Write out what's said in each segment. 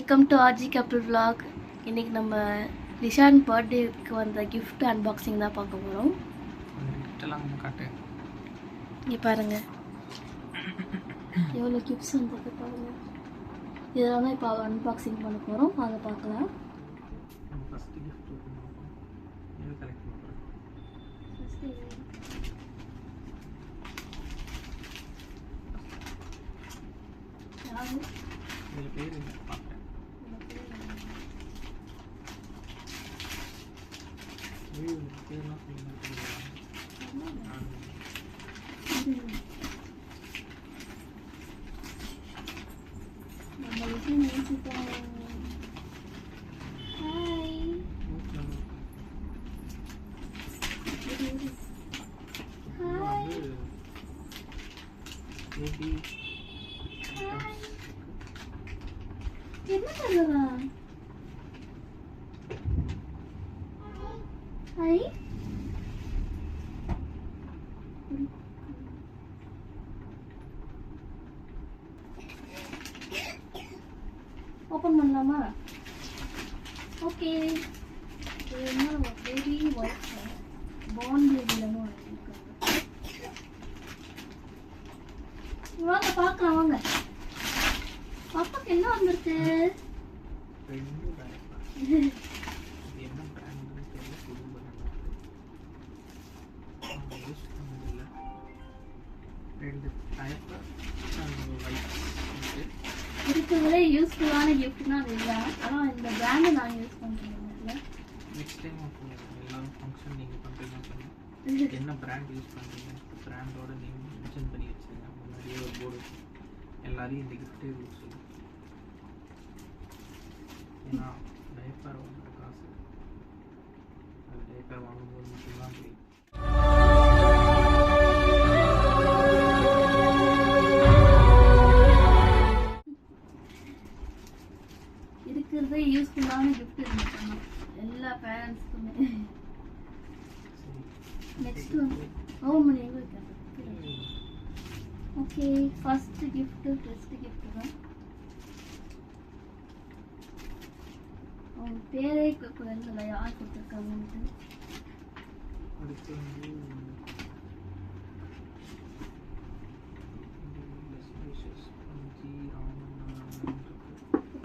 Welcome to R G couple vlog. இன்னைக்கு நம்ம ரிஷான் பர்த்டேக்கு வந்த gift அன்பாக்சிங் தான் பார்க்க போகிறோம். இங்கே பாருங்கள் எவ்வளோ கிஃப்ட்ஸ் வந்துருக்கு பாருங்கள். இதெல்லாம் தான் இப்போ அன்பாக்சிங் பண்ண போகிறோம், அதை பார்க்கலாம். என்ன பண்ணுறா? ஹாய், ஓப்பன் பண்ணலாமா? ஓகே. இது என்ன பேபி ஒயிட் பாண்ட் பேபிலன்னு வாங்கியிருக்காங்க. வாங்க பார்க்கலாம், வாங்க. பாப்பாக்கு என்ன வந்திருக்கு? இருக்கிறதுலே யூஸ்ஃபுல்லான கிஃப்ட்னா அது இல்லை. ஆனால் இந்த பிராண்டை நான் யூஸ் பண்ணுறேன். நெக்ஸ்ட் டைம் எல்லாரும் ஃபங்க்ஷன் நீங்கள் பண்ணுறீங்கன்னா என்ன பிராண்ட் யூஸ் பண்ணுறீங்க, பிராண்டோட நேம் மென்ஷன் பண்ணி வச்சுருங்க. முன்னாடியே ஒரு போர்டு எல்லாரையும் இந்த கிஃப்ட்டே யூஸ் சொல்லுங்கள். ஏன்னா டைப்பர் வாங்குற காசு அது டைப்பர் வாங்கும்போது மட்டும்தான் தெரியும். இருக்கிறதே யூஸ்ஃபுல்லான கிஃப்ட் இருந்துச்சு எல்லா பேரண்ட்ஸ்க்குமே. நெக்ஸ்ட் வந்து மணி எங்கே வைக்கிறது? Okay, first gift best gift தான். அவங்க பேரே எழுதலை யார் கொடுத்துருக்காங்கன்ட்டு. அடுத்து வந்து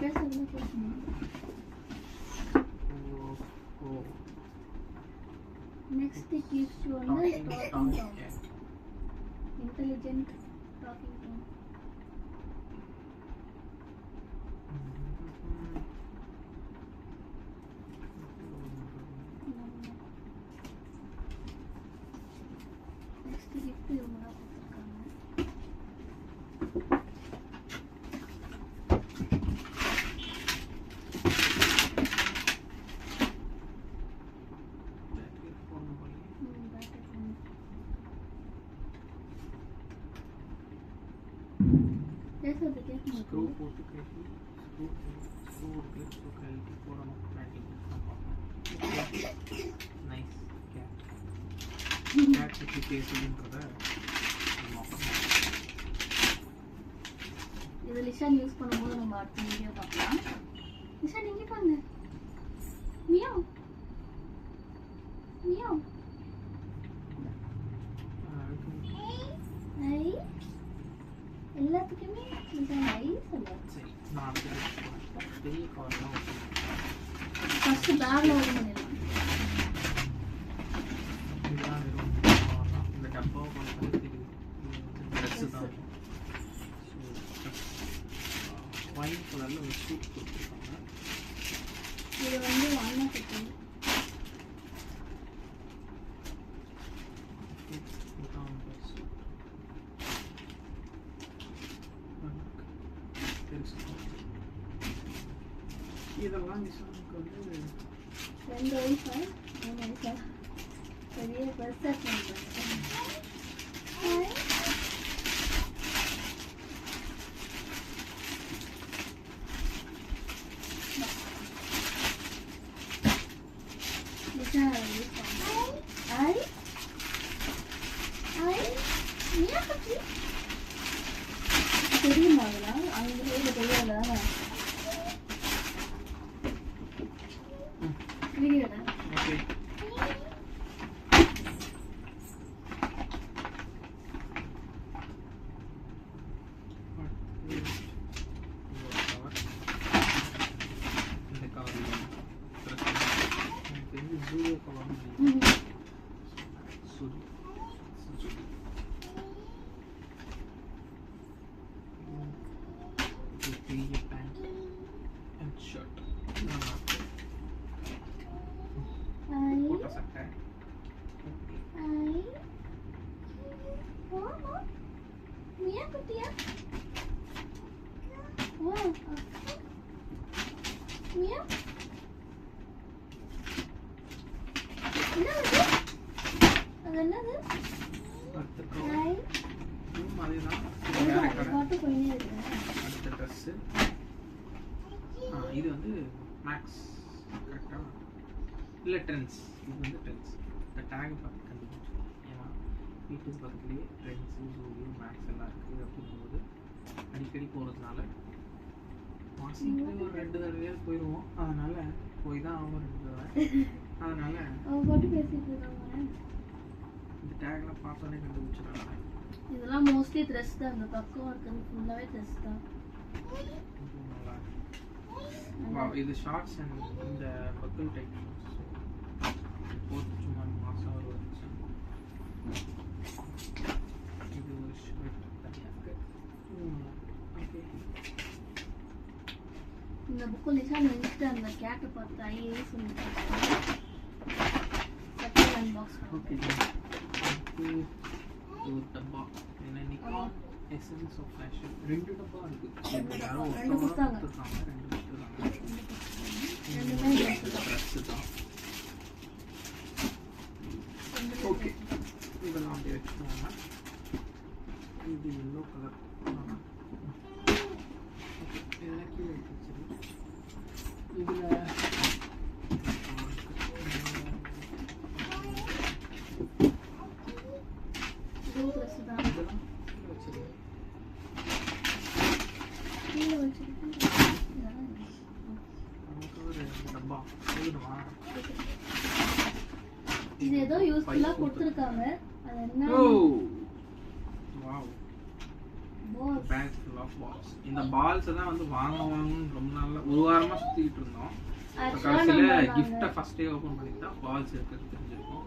பேசுறது பேசணும். நெக்ஸ்ட் கிஃப்ட் வந்து intelligent docking Tom. Next gift இவங்க தான் கொடுத்துருக்காங்க. பேசுறது கேட்க ஸ்க்ரூ போட்டு கட்டி ஸ்க்ரூ கிளிப் கழட்டி போடணும். நைஸ் கேட் பற்றி பேசுதுன்றத இது லிஷான் யூஸ் பண்ணும்போது நம்ம அடுத்த வீடியோ பார்க்கலாம். லிஷான் இங்கே பாருங்க. Meow meow. ஐ எல்லாத்துக்குமே லிஷான் ஐ சொல்ல. சரி, நான் பெரிய கார்லாம் ஃபர்ஸ்ட் பேக்ல ஓபன் பண்ணிடலாம். இதெல்லாம் வெறும் கார்லாம். இந்த டப்பாவை பார்த்தாலே தெரியும் ட்ரெஸ்ஸு தான். ஒயிட் கலரில் ஒரு சூட் கொடுத்துருக்காங்க. இது வந்து அண்ணா கிட்ட இதெல்லாம் நிஷானுக்கு வந்து 2 வயசா 3 வயசா பெரிய பெருசாக பண்ணுறேன். ஐ ஐ தெரியுமா அதெல்லாம்? அவங்க தெரியாத என்னது அடுத்த ஹாய் அதேதான் இது வேற கடை. பாட்டு போயினே இருக்கு அடுத்த ட்ரெஸ்ஸு இது வந்து மேக்ஸ் கரெக்டாக இல்லை ட்ரெண்ட்ஸ். இது வந்து ட்ரெண்ட்ஸ். இந்த டேக் பார்த்து கண்டுபிடிச்சோம். ஏன்னா வீட்டுக்கு பக்கத்துலேயே ட்ரெண்ட்ஸு ஜூடியோ மேக்ஸ் எல்லாம் இருக்குது அப்படிங்கும்போது அடிக்கடி போகிறதுனால மாதத்துக்கு ஒரு 2 தடவையாவது போயிடுவோம். அதனால் போய் தான் ஆகும் 2 தடவை. அதனால் அவங்க பாட்டு பேசிட்டு இருக்காங்க. இந்த டேக்லாம் பார்த்தோன்னே கண்டுபிடிச்சிடலாம். இதெல்லாம் மோஸ்ட்லி ட்ரெஸ் தான். அந்த பக்கம் இருக்கிறது ஃபுல்லாகவே ட்ரெஸ் தான். இது ஷார்ட்ஸ் அண்ட் இந்த பக்கல் டைப் போட்டு சும்மா மாதம் ஒரு வருஷம். இது ஒரு ஷர்ட் தனியாக. ஓகே இந்த புக்கு நிஷான் நினைச்சிட்டு அந்த கேட்டை பார்த்து ஐஏஎஸ் சொல்லிட்டு செகண்ட் அன்பாக்ஸ் ஓகே ஒரு டப்பா என்ன நிக்கான் எசன்ஸ் ஆஃப் ஃபேஷன் 2 டப்பா இருக்குது. யாரோ ரெண்டு கொடுத்தாங்க. 2 கொடுத்துருக்காங்க. ரெண்டுமே ட்ரெஸ்ஸு தான். ஓகே இதெல்லாம் அப்படியே வச்சுக்கோங்க. இது எல்லோ கலர். இதெல்லாம் கீழே வச்சு இதில் ட்ரெஸ் தான் இதெல்லாம் கீழே வச்சுருக்கேன். கீழே வச்சுட்டு நமக்கு ஒரு டப்பா போதுமா? இது ஏதோ யூஸ்ஃபுல்லாக கொடுத்துருக்காங்க. அது என்ன wow balls. Pack full of balls. இந்த பால்ஸ் தான் வந்து வாங்கணும்னு ரொம்ப நாள்ல ஒரு வாரமா சுத்திட்டு இருந்தோம். கடைசியில கிஃப்ட்டை ஃபர்ஸ்ட் டே ஓபன் பண்ணிட்டா பால்ஸ் இருக்கிறது தெரிஞ்சிருக்கும்.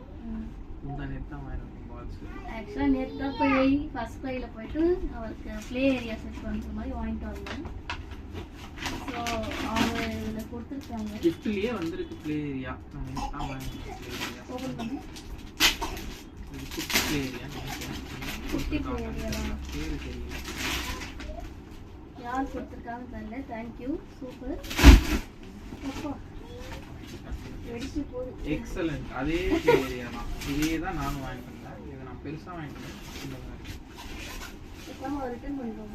இந்த நேத்து தான் வாங்கினோம் பால்ஸ். ஆக்சுவலாக நேற்று தான் போய் ஃபர்ஸ்ட் க்ரையில் போயிட்டு அவருக்கு ப்ளே ஏரியா செட் பண்ணுற மாதிரி வாங்கிட்டு வந்தேன். ஸோ அவங்க இதில் கொடுத்துருக்காங்க. கிஃப்ட்லயே வந்திருக்கு ப்ளே ஏரியா. நம்ம தான் வாங்கினோம் ப்ளே ஏரியா. ஓப்பன் பண்ணி இது குட்டி ப்ளே ஏரியா நினைக்கிறேன். குட்டி play area தான். பேரு தெரியல. யார் கொடுத்துருக்காங்க தெரியல. Thank you super. அப்பா வெடிச்சு போகுது. எக்ஸலென்ட். அதே ப்ளே ஏரியா தான். இதே தான் நானும் வாங்கிட்டு வந்தேன். இதை நான் பெருசா வாங்கிட்டு வந்தேன். இந்த மாதிரி இப்போ ரிட்டர்ன் பண்ணுறோம்.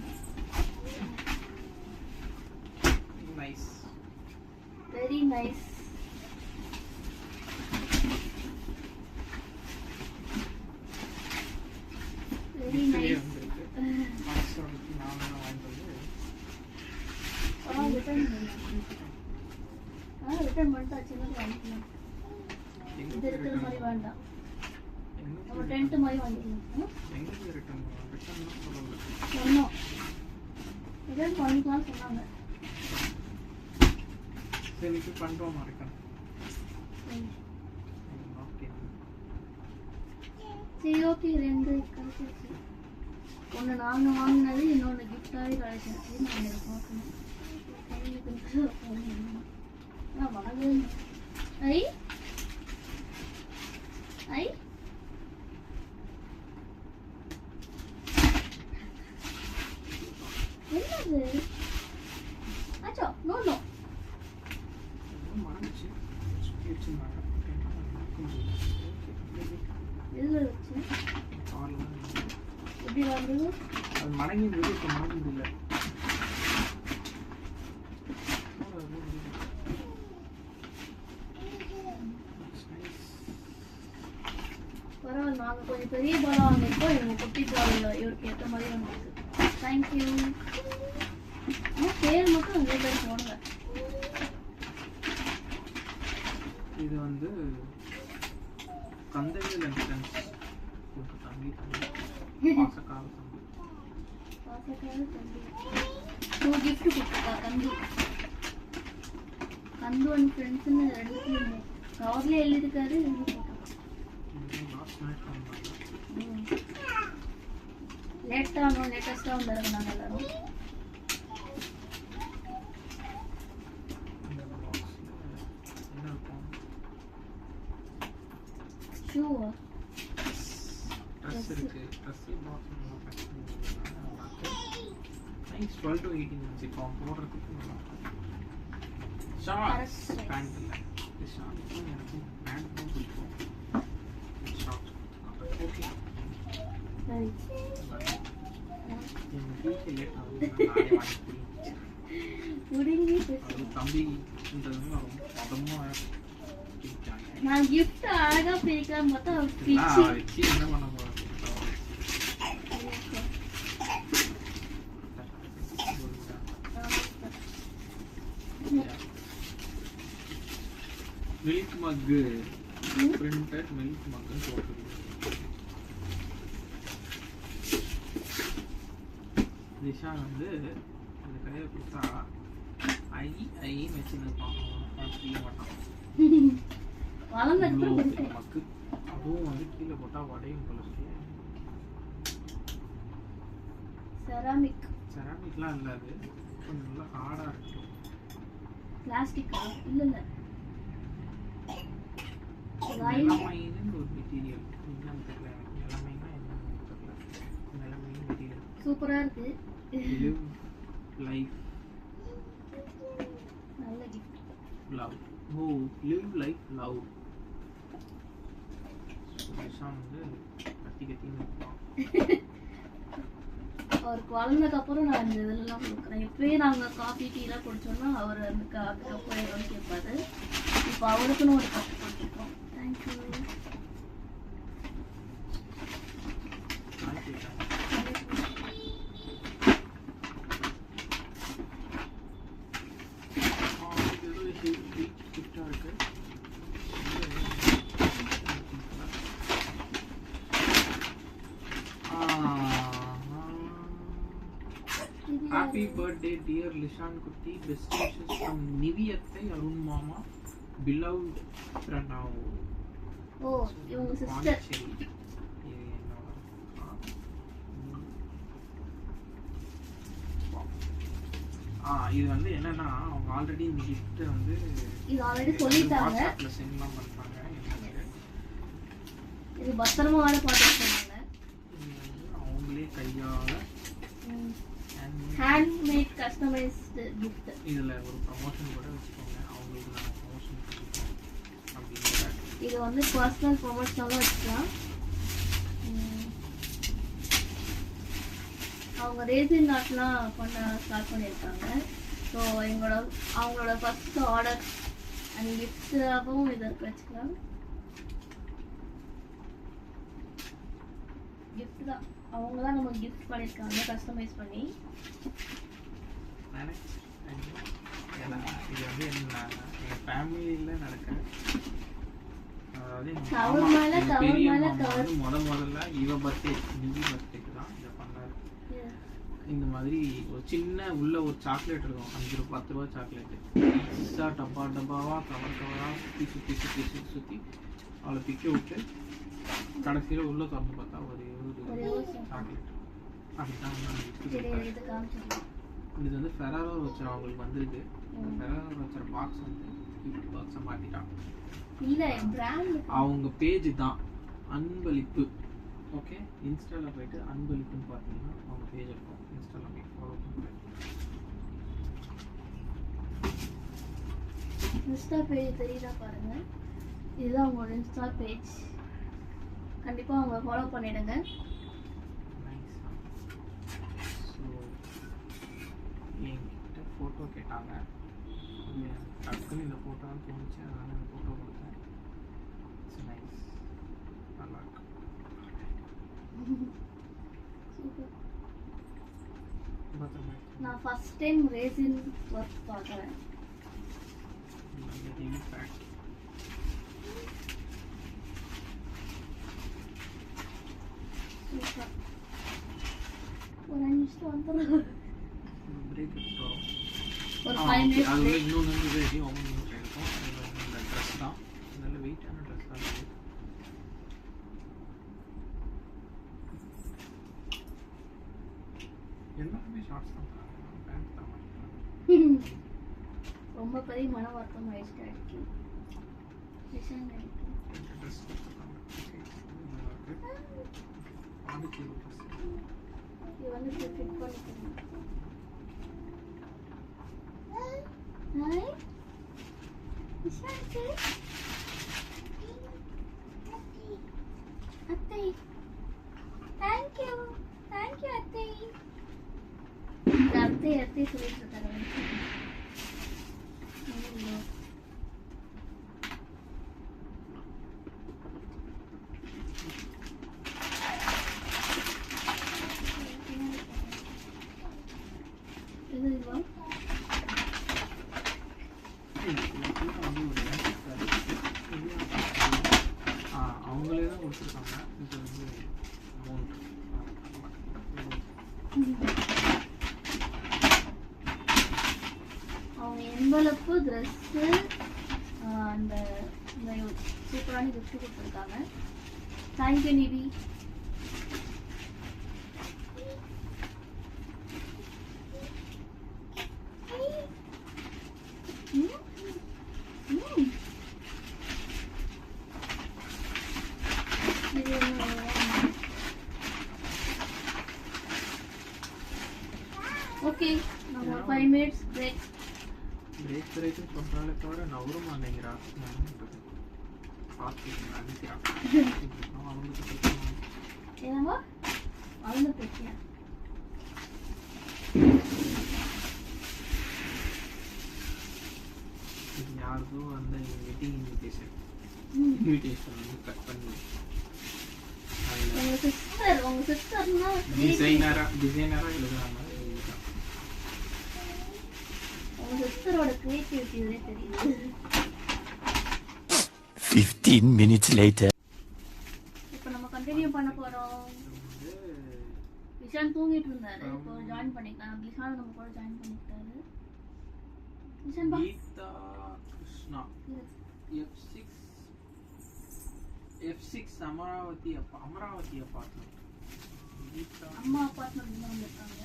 Nice. Very nice. Very nice. Return பண்ணிட்டாச்சு. வாங்கிக்கலாம். இது ரிட்டர்ன் மாதிரி வேண்டாம். நம்ம டென்ட் மாதிரி வாங்கிக்கலாம். சொன்னோம் ரிட்டர்ன் பண்ணிக்கலாம் சொன்னாங்க. சரி ஓகே. 2 கிடைச்சிருச்சு. ஒன்று நாங்கள் வாங்கினது, இன்னொன்று கிஃப்டாகவே கிடைச்சிருச்சு. நாங்கள் இதை பார்க்கணும். கையில் கொஞ்சம் வாங்க. ஐ ஐ என்னது? ஆச்சோ நோ நோ. எதில் வச்சு எப்படி வாங்குறது? அது மடங்கி மடங்கி முடியல. பரவாயில்ல. நாங்கள் கொஞ்சம் பெரிய பாலம் வாங்கியிருக்கோம். எங்கள் குட்டி பால் இவருக்கு ஏற்ற மாதிரி வந்துருக்கு. தேங்க்யூ. ஆனால் பேர் மட்டும் நிறைய பேர் போடுங்க. இது வந்து கந்தவேல் என்ட்ரன்ஸ் ஒரு தம்பி பாசக்கார தம்பி. பாசக்கார தம்பி 2 gift கொடுத்துருக்கா தம்பி. கந்து அண்ட் ஃப்ரெண்ட்ஸ்னு 2 கவர்லேயே எழுதியிருக்காரு. லேட்டாக லேட்டஸ்ட்டாக வந்தாரு நாங்கள் எல்லாரும். ஷூவா? ட்ரெஸ் இருக்கு. Dress nice. 12 to 18 months. இப்போ போடுறதுக்கு நல்லா ஷார்ட்ஸ் பேண்ட் இல்லை. ஷார்ட்ஸ் எனக்கு பேண்ட் தான் பிடிக்கும். ஷார்ட்ஸ் சரி எங்க வீட்டுக்கு லேட் ஆகுது நானே வாங்கி குடிச்சேன். முடிங்கி அது தம்பின்றதுனால மொத்தமா குடிச்சாங்க. நான் gift அழகா பிரிக்கலாம் பார்த்தா எல்லாம் பிரிச்சு வச்சு என்ன பண்ண போறோம்? மில்க் மக்கு பிரிண்டட் மில்க் மக்கு போட்டுருக்கு. திஷா வந்து அந்த கையை கொடுத்தா ஐன்னு வச்சுருப்பான், கீழே மாட்டான். வளர்ந்து மக்கு அதுவும் வந்து கீழே போட்டால் வடையும் போல இருக்கு. செராமிக் செராமிக்லாம் இல்லை, அது கொஞ்சம் நல்லா ஹார்டாக இருக்கு. பிளாஸ்டிக்கா இல்ல இல்ல நிலமைன்னு ஒரு மெட்டீரியல் என்னன்னு தெரியல எனக்கு. நிலமைன்னா என்னன்னு தெரியல. நிலமைன்னு மெட்டீரியல். சூப்பரா இருக்கு. லிவ் லைஃப் நல்ல gift. லவ். ஓ லிவ் லைஃப் லவ். விஷாம் வந்து கத்தி கத்தின்னு இருப்பான். அவருக்கு வளர்ந்ததுக்கு அப்புறம் நான் இந்த இதெல்லாம் கொடுக்குறேன். எப்பயே நாங்க காஃபி டீ எல்லாம் குடிச்சோம்னா அவர் அந்த கப்பு எவ்வளோ கேட்பாரு. இப்போ அவருக்குன்னு ஒரு கப்பு கொடுத்துருக்கோம். Thank you. Happy birthday dear Lishan Kutti. Best wishes from Niviyattai Arun Mama, beloved Pranav. ஓ இவங்க சிஸ்டர். இது வந்து என்னன்னா அவங்க ஆல்ரெடி இந்த gift வந்து இது ஆல்ரெடி சொல்லிட்டாங்க. வாட்ஸ்அப்ல சென்ட்லாம் பண்ணிட்டாங்க. இது பத்திரமா வர பார்த்து சொன்னாங்க. அவங்களே கையால ஹேண்ட்மேட் கஸ்டமைஸ்டு gift. இதுல ஒரு ப்ரமோஷன் கூட வச்சுக்கோங்க. அவங்களுக்கு நான் ப்ரமோஷன் கொடுப்போம் அப்படிங்கிற. இது வந்து பர்சனல் ப்ரமோஷனாலும் வச்சுக்கலாம். அவங்க ரேசிங் ஆர்ட்லாம் பண்ண ஸ்டார்ட் பண்ணியிருக்காங்க. ஸோ அவங்களோட ஃபர்ஸ்ட் ஆர்டர் அண்ட் கிஃப்ட்ஸாகவும் இதை வச்சுக்கலாம். கிஃப்ட் தான், அவங்க தான் நம்ம கிஃப்ட் பண்ணியிருக்காங்க கஸ்டமைஸ் பண்ணி. இது வந்து என்ன எங்கள் ஃபேமிலியில் நடக்க, அதாவது கவர் மேல கவர் மேல கவர். முதல்ல இவ பர்த்டே நிவி பர்த்டேக்கு தான் இதை பண்ணாரு. இந்த மாதிரி ஒரு சின்ன உள்ள ஒரு சாக்லேட் இருக்கும், 5 ரூபா 10 ரூபா சாக்லேட்டு. பீஸா டப்பா டப்பாவா கவர் கவரா சுற்றி சுற்றி சுற்றி சுற்றி சுற்றி அவளை பிக்க விட்டு கடைசியில் உள்ள திறந்து பார்த்தா ஒரு சாக்லேட். அப்படிதான் இது வந்து ஃபெராரோ வச்சுற அவங்களுக்கு வந்திருக்கு. ஃபெராரோ வச்சுற பாக்ஸ் வந்து கிஃப்ட் பாக்ஸை மாற்றிட்டான். இல்லை பிராண்ட் அவங்க பேஜ் தான் அன்பளிப்பு. ஓகே, இன்ஸ்டாவில் போயிட்டு அன்பளிப்புன்னு பார்த்தீங்கன்னா அவங்க பேஜ் இருக்கும். இன்ஸ்டாவில் போய் ஃபாலோ பண்ணுறேன். இன்ஸ்டா பேஜ் தெரியுதா பாருங்க. இதுதான் அவங்களோட இன்ஸ்டா பேஜ். கண்டிப்பாக அவங்க ஃபாலோ பண்ணிடுங்க. ஸோ என்கிட்ட ஃபோட்டோ கேட்டாங்க. டக்குன்னு இந்த ஃபோட்டோ தான் தோணுச்சு, அதனால் இந்த ஃபோட்டோ கொடுத்தேன். இட்ஸ் நைஸ், நல்லா இருக்கு. நான் ஃபர்ஸ்ட் டைம் ரேசின் ஒர்க் பார்க்குறேன். ஒரு 5 நிமிஷம் வந்துடும். பிரேக் எடுத்துட்டோம். ஒரு 5 மினிட்ஸ் அது இன்னொன்று வந்து ரெடி ஓமன் இருக்கும். இந்த ட்ரெஸ் தான் நல்ல வெயிட்டான ட்ரெஸ் தான் இருக்குது. எல்லாருமே ஷார்ட்ஸ் தான் தராங்க, பேண்ட் தர மாட்டேங்கிறாங்க. ரொம்ப பெரிய மன வருத்தம் ஆயிடுச்சு. அடிக்கி டிசைன் ஆகிட்டு ட்ரெஸ் கொடுத்துருக்காங்க. பாண்டிச்சேரி ட்ரெஸ் இது வந்து ஃபிட் பண்ணிக்கணும். ஹாய் விசாரிச்சு அத்தை தேங்க்யூ. அத்தை சொல்லிட்டு இருக்காரு. அவங்களே தான் கொடுத்துருக்காங்க. இது வந்து அமௌண்ட் அவங்க என்வலப்பு ட்ரெஸ்ஸு அந்த சூப்பரான கிஃப்ட் கொடுத்துருக்காங்க. தேங்க்யூ நிவி. ஓகே, நம்ம ஒரு 5 minutes பிரேக் சொல்றாலே தவிர நவரும் இல்லைங்கிறா. என்னவா அவங்க பிரச்சனை. இது யாருக்கோ அந்த வெட்டிங் இன்விடேஷன் வந்து கட் பண்ணி உங்க சிஸ்டர்னா டிசைனரா எழுதுறாங்க. உங்க சிஸ்டரோட கிரியேட்டிவிட்டி இதே தெரியுது. 15 minutes later. இப்போ நம்ம கண்டினியூ பண்ண போறோம். விஷால் தூங்கிட்டு இருந்தாரு, இப்போ ஜாயின் பண்ணிக்கலாம். விஷால் நம்ம கூட ஜாயின் பண்ணிட்டாரு. விஷால் பா கீதா கிருஷ்ணா F6 அமராவதி அபார்ட்மெண்ட். கீதா அம்மா அபார்ட்மெண்ட் தான் இருக்காங்க.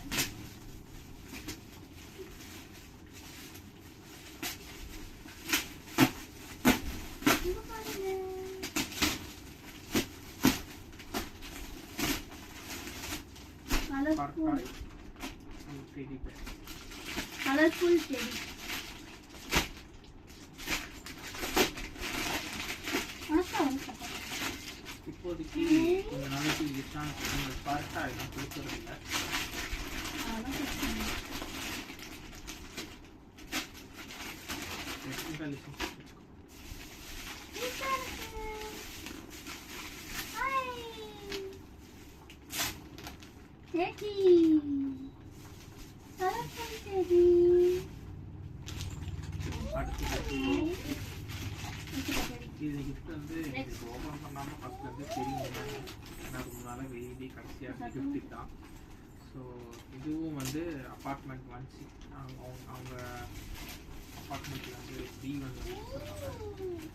Colourful teddy. இப்போதைக்கு கொஞ்ச நாளைக்கு பார்ட்டா எல்லாம் கொடுக்கறது இல்லை. இது கிஃப்ட் வந்து ஓபன் பண்ணாம ஃபர்ஸ்ட்ல இருந்து தெரியும். ஏன்னா ரொம்ப நாளாக வெயிலி கடைசியாக கிஃப்ட் தான். ஸோ இதுவும் வந்து அப்பார்ட்மெண்ட் 16 அவங்க அப்பார்ட்மெண்ட்ல வந்து D1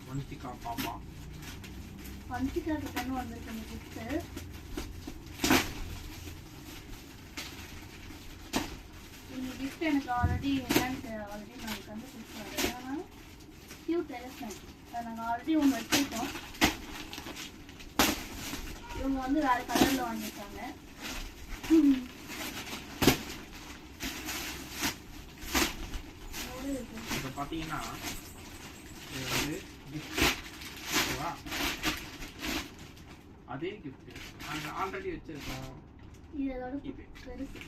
வன்சிகா பாப்பா. வன்சிகா கிட்டன்னு வந்திருக்கு அந்த கிஃப்ட். இந்த கிஃப்ட் எனக்கு ஆல்ரெடி என்னன்னு நான் கண்டுபிடிச்சேன். ஏன்னா கியூட் எலிஃபென்ட் அதை நாங்கள் ஆல்ரெடி ஒன்று வச்சுருக்கோம். இவங்க வந்து வேறு கலரில் வாங்கியிருக்காங்க. இப்போ பார்த்தீங்கன்னா இது வந்து கிஃப்ட் ஓகேவா. அதே கிஃப்ட் நாங்கள் ஆல்ரெடி வச்சுருக்கோம். இது அதோட பெருசு.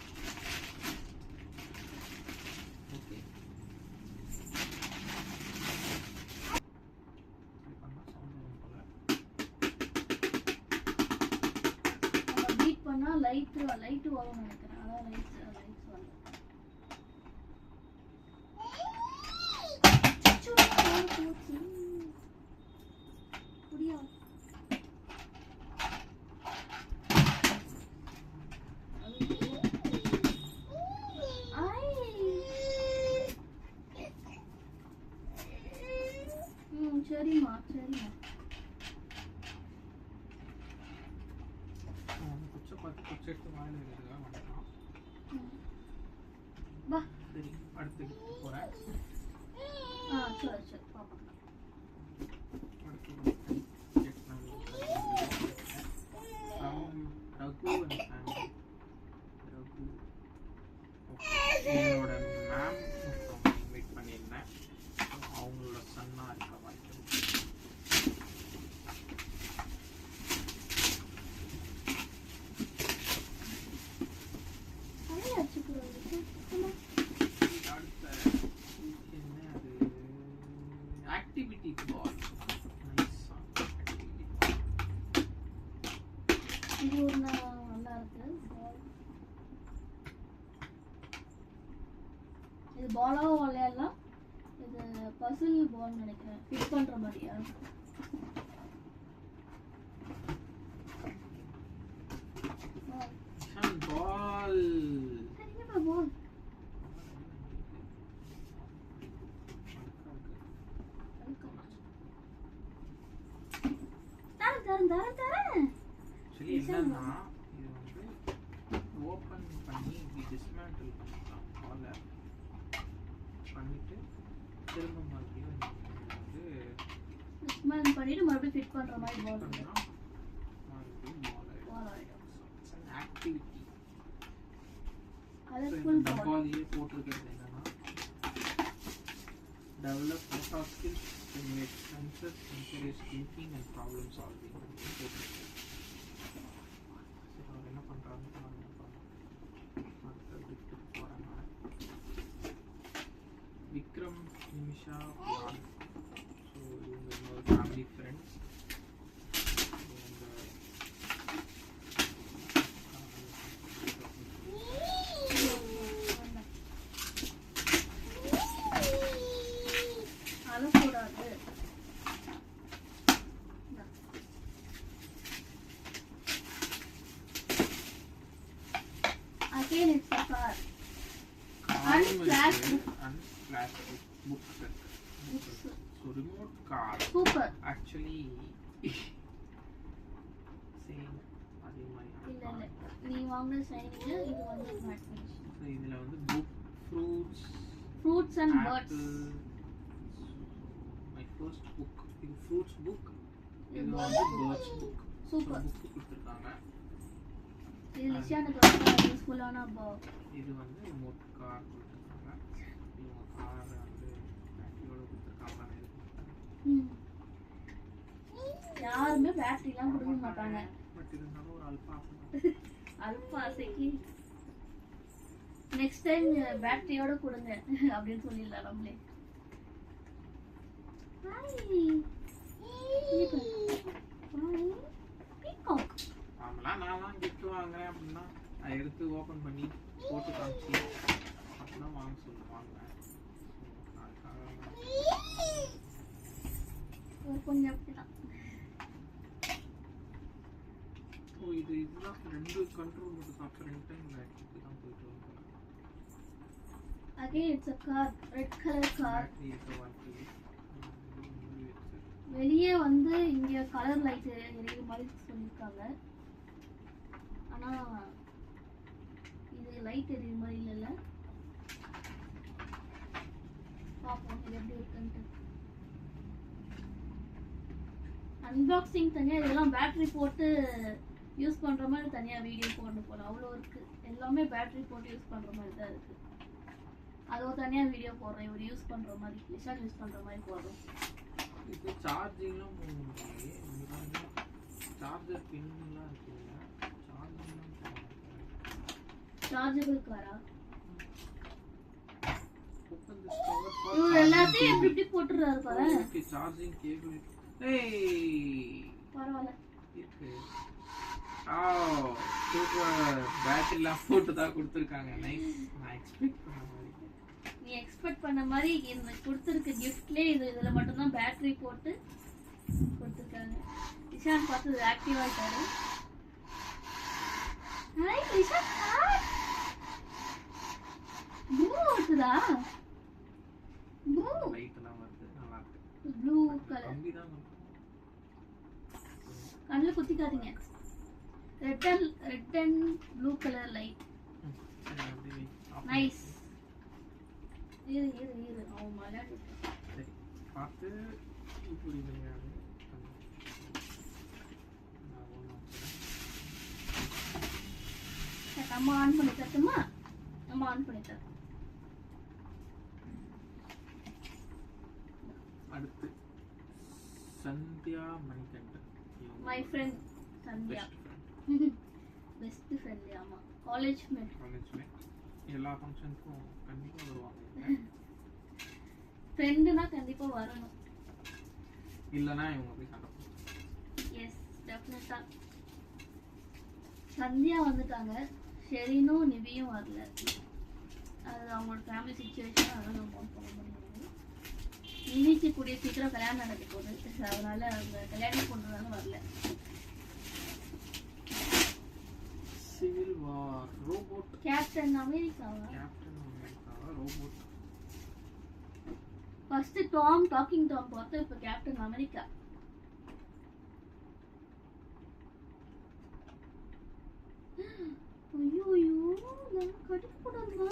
ஓகே லைட்டு வரும் நினைக்கிறேன். அதான் லைட்ஸ் வந்து புரியா. சரிம்மா சரிம்மா. எடுத்து வாயில இருக்கிறதா வந்துட்டான். வா சரி அடுத்து போறேன். சரி சரி பாப்பா. என்னோட மேம் இன்வைட் பண்ணியிருந்தேன். அவங்களோட சன்னா இருக்க வாய்ப்பு. இது ஒரு நல்லா இருக்கு. இது பாலா விளையாடலாம். இது பசில் பால் நினைக்கிறேன். ஃபிட் பண்ற மாதிரியா? பால் சரிங்க பால். தரேன். ஆக்சுவலி என்னன்னா இது வந்து ஓப்பன் பண்ணி இப்படி டிஸ்மேண்டில் பண்ணிக்கலாம். பாலை பண்ணிட்டு திரும்ப மறுபடியும் வந்து டிஸ்மேண்டில் பண்ணிட்டு மறுபடியும் ஃபிட் பண்ற மாதிரி பால் பண்ணா மறுபடியும் பால் ஆயிடும். It's an activity. கலர்ஃபுல் பால். டப்பாலியே போட்டிருக்கிறது என்னன்னா develop motor skills, stimulate senses, encourage thinking and problem solving. அவர் என்ன பண்றாருன்னு விக்ரம் நிமிஷா வான். ஸோ இவங்க இன்னொரு ஃபேமிலி ஃப்ரெண்ட்ஸ். அழக்கூடாது. Again it's a car. Unflash book set. So remote car. Super. Actually same அதே மாதிரி. இல்ல நீ வாங்குற சைனிங் இது வந்து மேட் ஃபினிஷ். ஸோ இதில் வந்து book fruits and birds. My first book. இது ஃப்ரூட்ஸ் புக். இது வந்து பேர்ட்ஸ் புக். சூப்பர். புக் கொடுத்துருக்காங்க. இது லிஷானுக்கு ரொம்ப யூஸ்ஃபுல்லான புக். இது வந்து ரிமோட் கார் கொடுத்துருக்காங்க. இவங்க கார் வந்து பேட்டரியோட கொடுத்துருக்காங்க. யாருமே பேட்டரிலாம் கொடுக்க மாட்டாங்க. பட் இருந்தாலும் ஒரு அல்பா ஆசைக்கு நெக்ஸ்ட் டைம் பேட்டரியோட கொடுங்க அப்படின்னு சொல்லிடலாம் நம்மளே. நான்லாம் கிஃப்ட் வாங்குறேன் அப்படின்னா அதை எடுத்து ஓப்பன் பண்ணி போட்டு காமிச்சு அப்படிதான் வாங்க வாங்குவேன். கொஞ்சம் அப்படிதான். ஓ இதுதான் ரெண்டு கண்ட்ரோல் மட்டும் தான். ரெண்டு டைம் பேட்டரி தான் போயிட்டு வருவாங்க. Again it's a car, red color car. வெளியே வந்து இங்க கலர் லைட் எரியுற மாதிரி சொல்லிருக்காங்க. ஆனா இது லைட் எரியுற மாதிரி இல்ல. பாப்போம் இது எப்படி இருக்குன்னு. அன்பாக்சிங் தனியா, இதெல்லாம் பேட்டரி போட்டு யூஸ் பண்ற மாதிரி தனியா வீடியோ போடணும் போல. அவ்வளோ இருக்கு. எல்லாமே பேட்டரி போட்டு யூஸ் பண்ற மாதிரி தான் இருக்கு. அது ஒரு தனியா வீடியோ போடுறேன். இவர் யூஸ் பண்ற மாதிரி, லிஷா யூஸ் பண்ற மாதிரி போடுறோம். இது சார்ஜிங்லாம் போடுங்க. சார்ஜர் பின்லாம் இருக்குங்க. சார்ஜபிள் காரா? ஓபன் திஸ் கவர் ஃபார் இவர் எல்லாத்தையும் இப்படி போட்டுறாரு பாரு. Okay charging cable. ஏய் பரவாயில்லை இருக்கு. சூப்பர். பேட்டரிலாம் போட்டு தான் கொடுத்துருக்காங்க. நைஸ். நான் எக்ஸ்பெக்ட் பண்ண மாதிரி. நீ எக்ஸ்பெக்ட் பண்ண மாதிரி எனக்கு கொடுத்துருக்க கிஃப்ட்லேயே இதுல மட்டும் தான் பேட்டரி போட்டு கொடுத்துருக்காங்க. இஷான் பார்த்து ஆக்டிவ் ஆயிட்டாரு. ஹாய் இஷான். ப்ளூ வருதா? ப்ளூ லைட் எல்லாம் வருது. நல்லா இருக்கு. Blue colour. கம்பி தான் வருது. கண்ணுல குத்திக்காதீங்க. Red and blue colour light. சரி அப்படியே நைஸ். இரு அவன் விளையாடு. சரி பார்த்து இப்படி விளையாடு. நம்ம ஆன் பண்ணி தரட்டுமா? நம்ம ஆன் பண்ணி தரோம். அடுத்து Sandhya Manikandan. My friend Sandhya. Best friend. ஆமா காலேஜ் மேட். எல்லா ஃபங்க்ஷனுக்கும் கண்டிப்பா வருவாங்க. ஃப்ரெண்டுனா கண்டிப்பா வரணும். இல்லனா இவங்க போய் சண்டை போடுவாங்க. எஸ் டெஃபினட்டா. சந்தியா வந்துட்டாங்க, ஷெரினும் நிவியும் வரல. அது அவங்களோட ஃபேமிலி சுச்சுவேஷன், அதனால நம்ம போக முடியாது. நிவிக்கு கூடிய சீக்கிரம் கல்யாணம் நடக்க போகுது, அதனால அவங்க கல்யாணம் பண்ணுறதுனால வரல. Civil war robot. கேப்டன் அமெரிக்காவா? Robot. First Tom talking Tom பார்த்தா, இப்போ கேப்டன் அமெரிக்கா. ஐயோ நான் கடிக்க கூடாதுமா.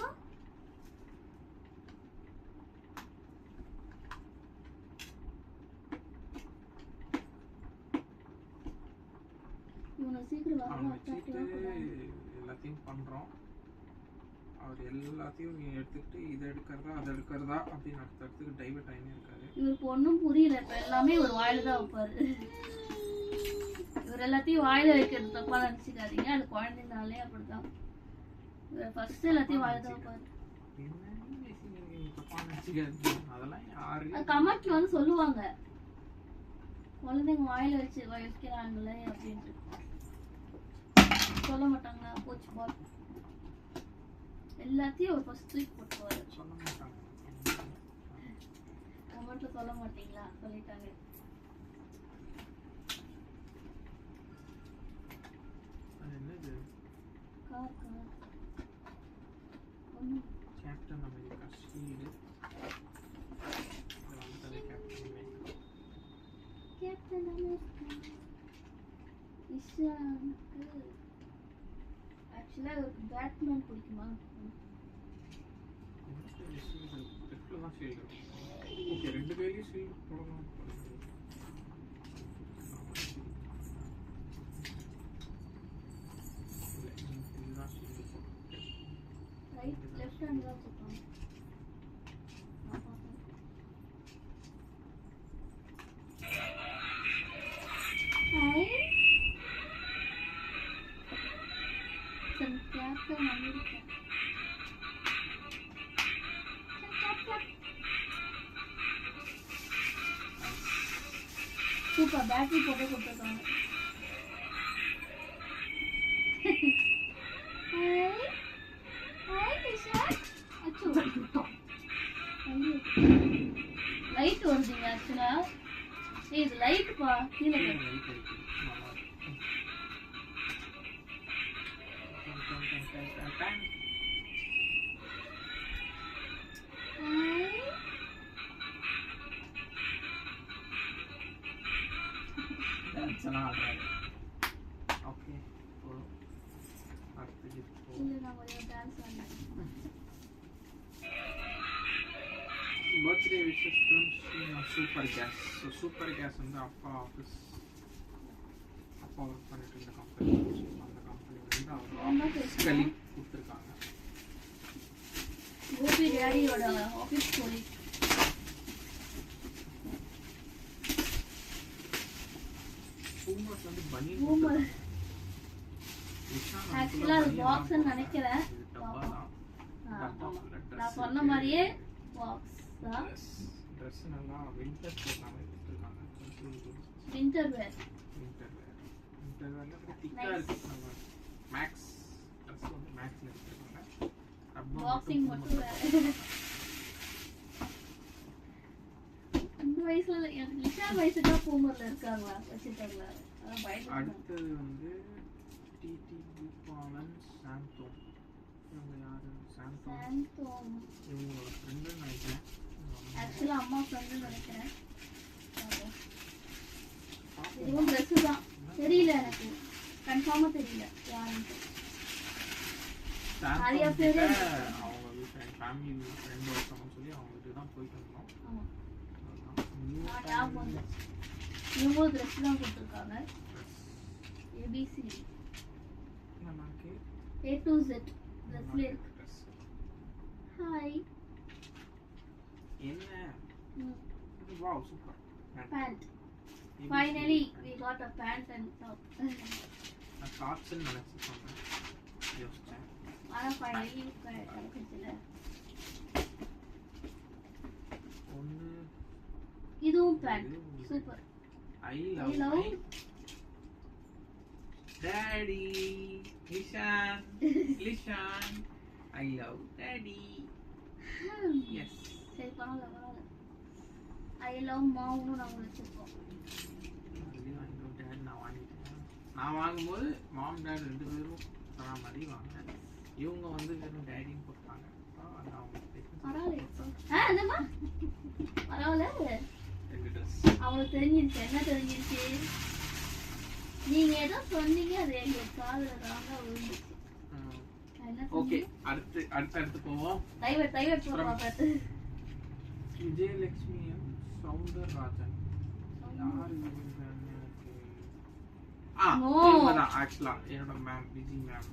இவனை சீக்கிரம் எல்லாத்தையும் பண்றோம். அவர் எல்லாத்தையும் எடுத்துக்கிட்டு இதை எடுக்கிறதா அதை எடுக்கிறதா அப்படின்னு அடுத்தடுத்துக்கு டைவர்ட் ஆகினே இருக்காரு. இவருக்கு ஒன்றும் புரியல. இப்போ எல்லாமே ஒரு வாயில தான் வைப்பாரு. இவர் எல்லாத்தையும் வாயில வைக்கிறது தப்பா நினைச்சுக்காதீங்க, அது குழந்தைனாலே அப்படிதான். இவர் ஃபர்ஸ்ட் எல்லாத்தையும் வாயில தான் வைப்பாரு. கமெண்ட்ல வந்து சொல்லுவாங்க, குழந்தைங்க வாயில வச்சு வைக்கிறாங்களே அப்படின்ட்டு. சொல்ல மாட்டாங்களா? போச்சு பால். எல்லாத்தையும் ஒரு ஃபர்ஸ்ட் தூக்கி போட்டுருவாரு. சொல்ல மாட்டாங்க. கமெண்ட்ல சொல்ல மாட்டீங்களா? சொல்லிட்டாங்க. என்னது? Car captain America shield. Captain America இஸ்லாமுக்கு ஆக்சுவலா ஒரு பேட்மேன் பிடிக்குமா? ஓகே, ரெண்டு கையிலயும் ஷீல்டு போடணும். ரைட் லெஃப்ட் ஹேண்ட் தான் போட்டோம். Hi captain America. Super, battery போட்டு கொடுத்துருக்காங்க. லைட் வருதுங்க ஆக்சுவலா. இது லைட் பா, கீழே ஓகே, அடுத்து birthday wishes films super case. So super case வந்து அப்பா ஒர்க் பண்ணிட்டு இருந்த கம்பெனி. அந்த கம்பெனி வந்து அவர் கலி கொடுத்துருக்காங்க. கோபி டேடியோட ஆஃபீஸ் கோலி. பூமர்ஸ் வந்து பனி பூமர் ஆக்சுவலா அது பாக்ஸ்னு நினைக்கிறேன். நான் சொன்ன மாதிரியே பாக்ஸ் தான். ட்ரெஸ் நல்லா வின்டர் எல்லாமே கொடுத்துருக்காங்க. வின்டர் வேர் திக்கா இருக்கு. நம்ம மேக்ஸ் ட்ரெஸ் வந்து மேக்ஸ்ல எடுத்துருக்காங்க. பாக்ஸிங் மட்டும் வேற. இந்த வயசுல எனக்கு லிஷா வயசுக்கு பூமர்ல இருக்காங்களா வச்சிருக்காங்களா? அடுத்தது வந்து டிடி பூபாலன் சாந்தோம். இவங்க யாரு? சாந்தோம் இவங்களோட ஃப்ரெண்டுன்னு நினைக்கிறேன். ஆக்சுவலா அம்மா ஃப்ரெண்டுன்னு நினைக்கிறேன். இதுவும் ட்ரெஸ் தான், தெரியல எனக்கு கன்ஃபார்மா தெரியல யாருன்னு. நிறைய பேர் அவங்க வீட்டு ஃபேமிலி ஃப்ரெண்ட் ஒருத்தவங்க சொல்லி அவங்க வீட்டுக்கு தான் போயிட்டு வந்தோம். ஞாபகம் வந்து இவங்களும் ட்ரெஸ் தான் கொடுத்துருக்காங்க. ஏபிசி A to Z ட்ரெஸ்ல இருக்கு. ஹாய் என்ன? Wow super pant. Finally we got a pant and top. நான் ஷார்ட்ஸ் நினைச்சிட்டேன். யோசிச்சேன். ஆனா finally கிடைச்சல. ஒன்னு இதுவும் pant super. I love Daddy, Lishan, Lishan, I love Daddy. Yes. சரி பரவாயில்ல ஐ லவ் மாம்னு நாங்க வச்சிருக்கோம். நான் வாங்கும்போது மாம் டாட் 2 பேரும் தரா மாதிரி வாங்கினேன். இவங்க வந்து வெறும் டேடின்னு போட்டாங்க. பரவாயில்ல அவங்களுக்கு தெரிஞ்சிருச்சு. என்ன தெரிஞ்சிருச்சு? நீங்க ஏதோ சொன்னீங்க அது எங்க காதுல தாங்க விழுந்துச்சு. ஓகே அடுத்து போவோம். டைவர்ட் போறோம். விஜயலட்சுமி சௌந்தரராஜன் யாரு? இவங்கதான் ஆக்சுவலா என்னோட ma'am Viji ma'am.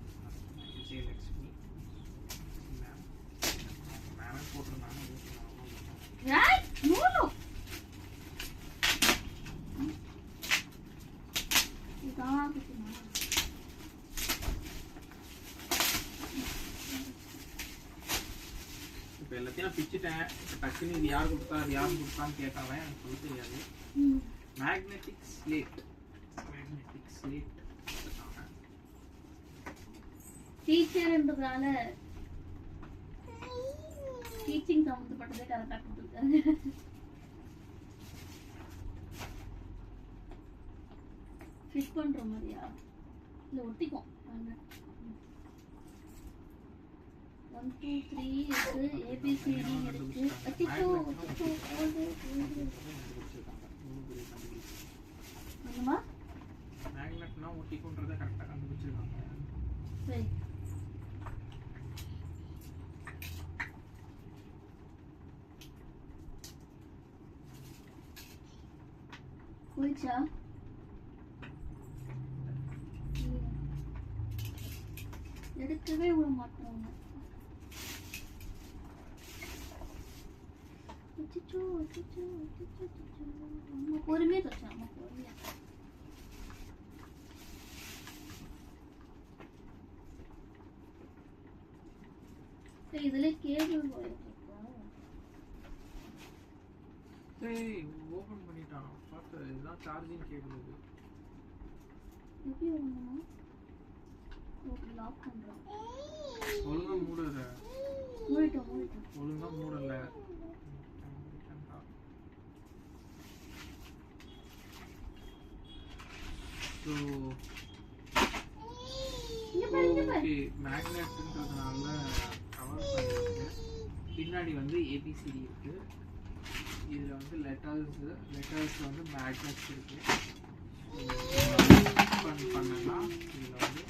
Vijayalakshmi ma'am ma'am போட்டிருந்தாங்க. இப்ப எல்லாத்தையும் பிச்சுட்டேன். டக்குன்னு இது யாரு கொடுத்தான்னு கேட்டாவே எனக்கு சொல்ல தெரியாது. மேக்னெட்டிக் ஸ்லேட் டீச்சர்ன்றதால டீச்சிங் சம்பந்தப்பட்டதே கரெக்டா கொடுத்துருக்காங்க. ஃபிட் பண்ற மாதிரியா இல்ல ஒட்டிக்கும்? 1 2 3 இருக்கு. ABCD இருக்கு. அச்சோ என்னமா மேக்னெட்னா ஒட்டிக்கும்ன்றத கரெக்டா கண்டுபிடிச்சிருக்காங்க. சரி போயிச்சா? எடுக்கவே விட மாட்டாங்க. பொறுமையா தோச்சா பொறுமையா. இதுல கேபிள் ஓபன் பண்ணிட்டான். பார்த்து இதுதான் சார்ஜிங் கேபிள். இது எப்படி ஓபன் ஓகே லாக் பண்றோம். ஒழுங்கா மூடுற. மூடிட்டோம். ஒழுங்கா மூடல. ஸோ ஓகே மேக்னெட்ன்றதுனால கவர் பண்ணிருக்கு. பின்னாடி வந்து ஏபிசிடி இருக்கு. இதில் வந்து லெட்டர்ஸ் வந்து மேக்னெட்ஸ் இருக்கு. பண்ணலாம். இதில் வந்து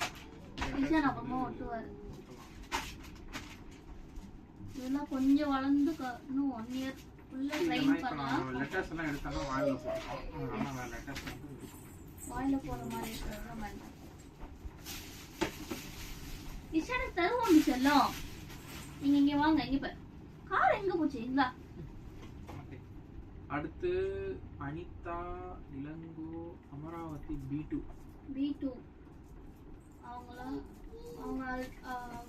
இதெல்லாம் கொஞ்சம் வளர்ந்து இன்னும் 1 இயர் ஃபுல்லா ட்ரைன் பண்ணலாம். லெட்டர்ஸ் எல்லாம் எடுத்தா வாயில போடுறோம். ஆனா லெட்டர்ஸ் வந்து வாயில போற மாதிரி இருக்கிறது வேண்டாம். இஷாட தருவோம் செல்லம். நீங்க இங்க வாங்க. இங்க பாரு. கார் எங்க போச்சு? இந்தா. அடுத்து அனிதா இளங்கோ அமராவதி B2 அவங்க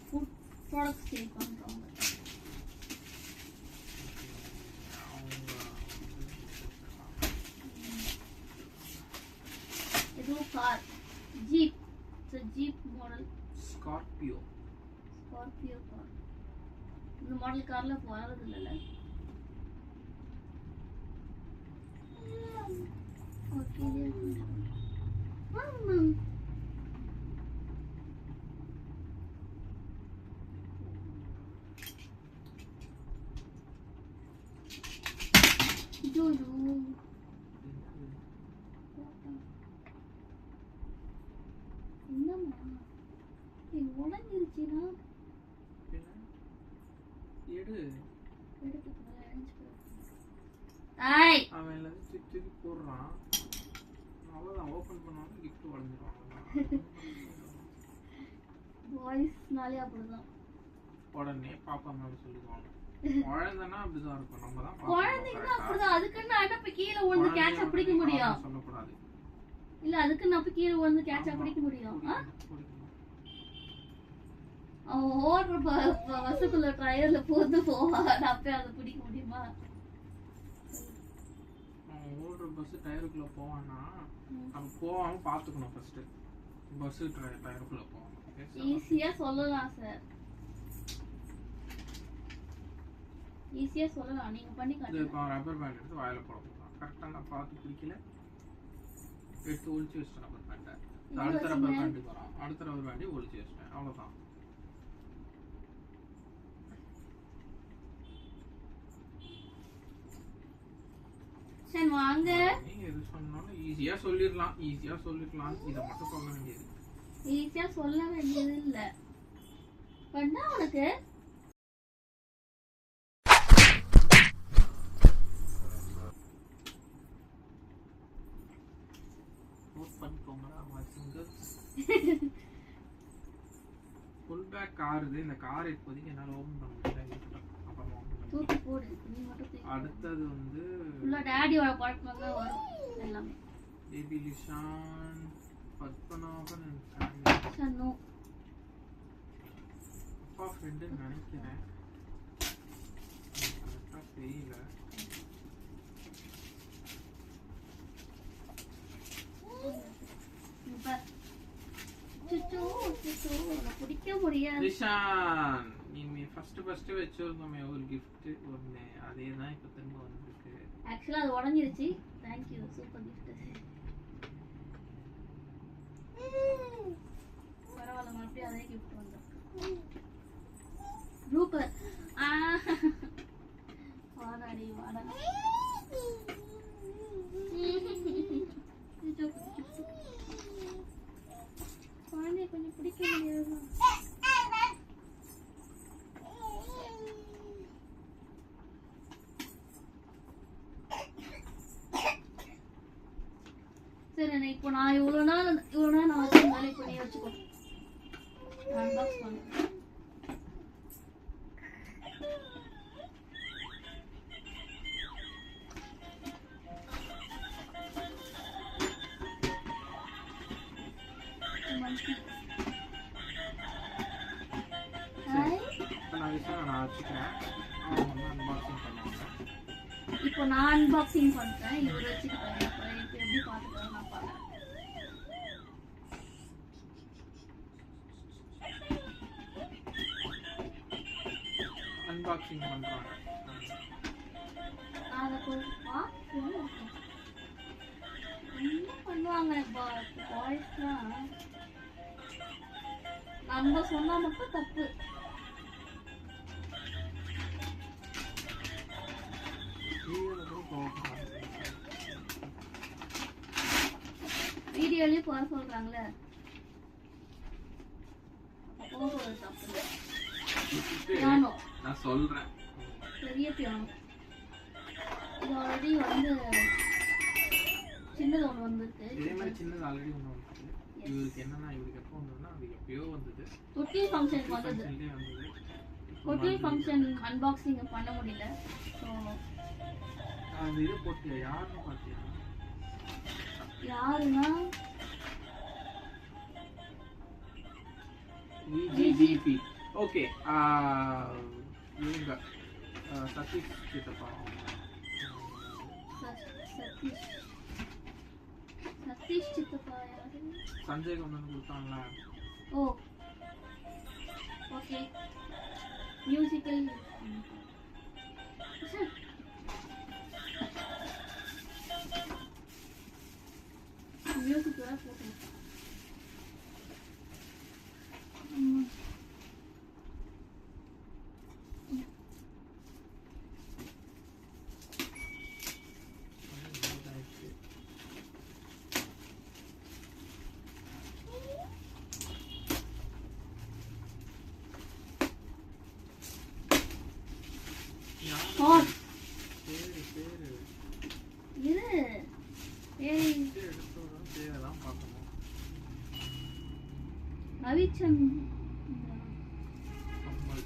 ஃபுட் ப்ராடக்ட்ஸ் சேல் பண்றாங்க. இது car jeep model Scorpio car. இந்த மாடல் கார்ல போறது இல்லல. ஓகே உடஞ்சிருச்சுன்னா அவன் எல்லாத்தையும் தூக்கி போடுறான். அவ்வளோதான். ஓப்பன் பண்ணாலும் கிஃப்ட் உடஞ்சிருவான். பாய்ஸ்னாலே அப்படிதான். உடனே பாப்பா மேல சொல்லிடுவாங்க. குழந்தைன்னா அப்படிதான் இருக்கும். நம்ம தான் குழந்தைங்கன்னா அப்படிதான். அதுக்குன்னு அடப்ப கீழே விழுந்து கேட்ச பிடிக்க முடியும் சொல்லக்கூடாது. இல்ல அதுக்குன்னு அப்ப கீழே விழுந்து கேட்ச பிடிக்க முடியும். அவன் ஓடுற பஸ்ஸுக்குள்ள டயர்ல போது போவான். அப்ப அதை பிடிக்க முடியுமா? அவன் ஓடுற பஸ் டயருக்குள்ள போவான்னா அவன் போவாம பாத்துக்கணும். ஃபர்ஸ்ட் பஸ் டயருக்குள்ள போகும். ஓகே ஈஸியா சொல்லலாம் சார், ஈஸியா சொல்லலாம். நீங்க பண்ணி இது காட்டுங்க. ரப்பர் பேண்ட் எடுத்து வாயில போட போகலாம். கரெக்டாக நான் பார்த்து பிடிக்கல, எடுத்து ஒழிச்சு வச்சிட்டேன் ரப்பர் பேண்டை. அடுத்த ரப்பர் பேண்டுக்கு வரோம். அடுத்த ரப்பர் பேண்டையும் ஒழிச்சு வச்சிட்டேன். அவ்வளோதான். சரி வாங்க. நீங்க எது சொன்னாலும் ஈஸியா சொல்லிடலாம், ஈஸியா சொல்லிடலாம். இதை மட்டும் சொல்ல வேண்டியது. ஈஸியா சொல்ல வேண்டியது இல்ல. பண்ணா உனக்கு நோட் பண்ணிக்கோங்கடா வாட்சிங்கர்ஸ். ஃபுல் பேக் கார் இது. இந்த கார் இப்போதைக்கு என்னால் ஓப்பன் பண்ண முடியல. அப்புறம் தூக்கி போடு. நீ மட்டும் தூக்கி. அடுத்தது வந்து ஃபுல்லா டாடியோட பாட்டு தான் வரும் எல்லாமே. Baby Lishan, Padmanabhan and family. சன்னு அப்பா ஃப்ரெண்டுன்னு நினைக்கிறேன், கரெக்டாக தெரியல. பிடிக்க முடியாது. லிஷான் நீ ஃபர்ஸ்ட் வச்சிருந்தோமே ஒரு gift ஒன்று, அதே தான் இப்போ திரும்ப வந்திருக்கு. ஆக்சுவலா அது உடஞ்சிருச்சு. Thank you, super gift. பரவாயில்ல, மறுபடியும் அதே gift வந்திருக்கு. Blue colour. வாடாடி வாடா. குழந்தைய கொஞ்சம் பிடிக்க முடியாது. சரி, இப்போ நான் இவ்வளோ நாள் நான் வச்சு வேலை பண்ணி வச்சுக்கோ. அன்பாக்ஸ் பண்ணு. நான் வச்சுக்கிறேன். அவங்க வந்து அன்பாக்சிங் பண்ணுவாங்க. இப்போ நான் அன்பாக்சிங் பண்றேன். இவர் வச்சுக்கிட்டேன். இப்போ எப்படி பார்த்துக்கலாம் நான் பார்க்குறேன். அன்பாக்சிங் பண்றாங்க. அதை கொஞ்சம் பார்த்து என்ன பண்ணுவாங்க பாய்ஸ்லாம். நம்ம சொன்னா மட்டும் தப்பு. வீடியோலயும் போக சொல்றாங்களே, போகிறது தப்பு இல்லை. பியானோ, நான் சொல்றேன், பெரிய பியானோ. இது ஆல்ரெடி வந்து சின்னது ஒன்று வந்திருக்கு. இதே மாதிரி சின்னது ஆல்ரெடி ஒன்று வந்துருக்கு. இவருக்கு என்னன்னா, இவருக்கு எப்போ வந்ததுன்னா அது எப்பயோ வந்தது. தொட்டில் ஃபங்க்ஷனுக்கு வந்தது. தொட்டில் ஃபங்க்ஷன் அன்பாக்சிங் பண்ண முடியல. ஸோ அந்த இது போட்டியா, யாருன்னு பார்த்தியா? யாருன்னா விஜிபி. ஓகே, இவங்க சதீஷ் சித்தப்பா. சதீஷ் சித்தப்பா யாரு? சஞ்சய் கொண்டு வந்து கொடுத்தாங்களா? ஓ ஓகே. மியூசிக்கல் மியூசிக் வேற போட்டேன்.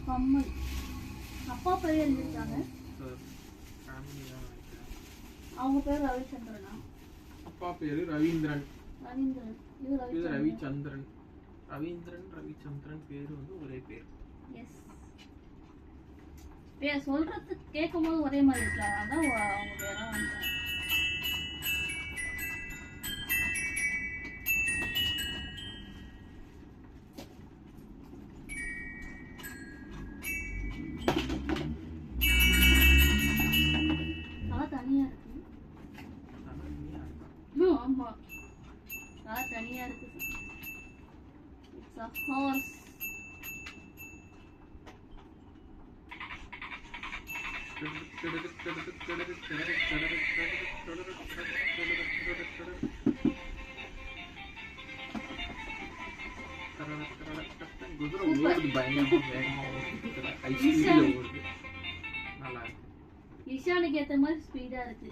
கம்மல். அப்பா பேர் எழுதிருக்காங்க. அவங்க பேர் ரவிச்சந்திரனா? அப்பா பேரு ரவீந்திரன். ரவீந்திரன். இது ரவிச்சந்திரன். ரவீந்திரன் ரவிச்சந்திரன் பேரு வந்து ஒரே பேர். எஸ். பேர் சொல்றது கேட்கும்போது ஒரே மாதிரி இருக்கலாம். அதான் அவங்க பேரா வந்து It's a horse. குதிரை ஓடுது பயங்கரமா வேகமா ஓடுது ஹை ஸ்பீட்ல ஓடுது நல்லா இருக்கு இஷானுக்கு ஏத்த மாதிரி ஸ்பீடா இருக்கு